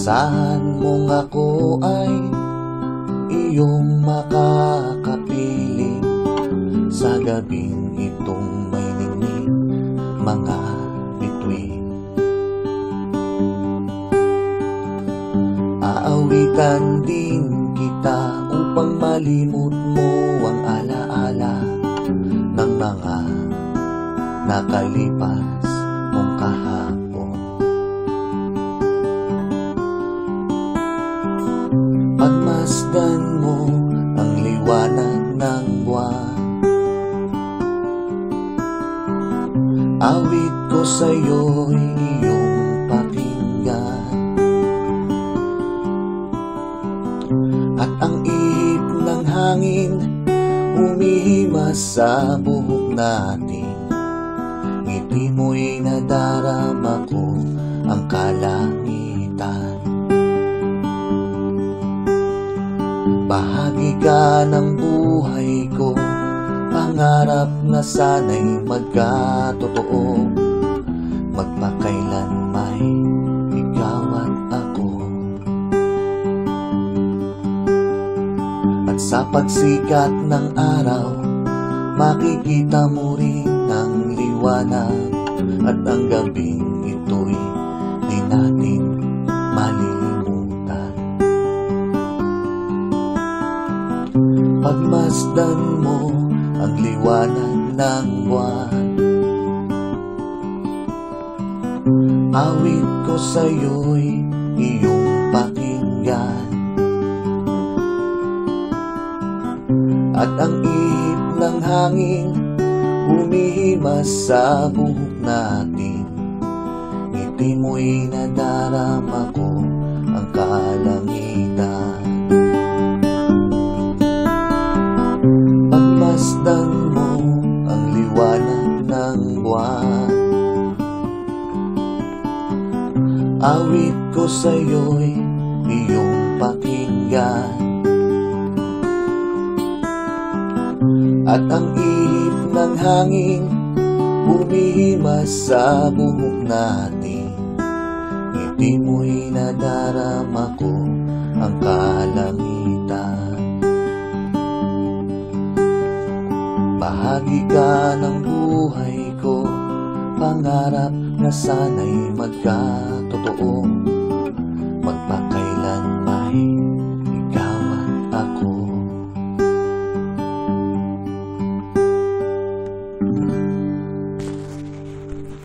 Asahan mong ako ay iyong makakapiling sa gabing itong may ningning mga bituin. Aawitan din kita upang malimot mo ang alaala ng mga nakalipas mong kahapon. Pagmasdan mo ang liwanag ng buwan, awit ko sa'yo'y iyong pakinggan. At ang ihip ng hangin humihimas sa buhok natin, ngiti mo'y nadarama ko ang kalangitan. Bahagi ka ng buhay ko, pangarap na sana'y magkatotoo, magpakailan may ikaw at ako. At sa pagsikat ng araw, makikita mo rin ang liwanag, at ang gabing ito'y di natin malilimutan. Pagmasdan mo ang liwanag ng buwan, awit ko sa'yo'y iyong pakinggan. At ang ihip ng hangin humihimas sa buhok natin, ngiti mo'y nadarama ko ang kalangitan. Pagmasdan mo ang liwanag ng buwan, awit ko sa'yo'y iyong pakinggan. At ang ihip ng hangin humihimas sa buhok natin, ngiti mo'y nadarama ko ang kalangitan. Bahagi ka ng buhay ko, pangarap na sana'y magkatotoo,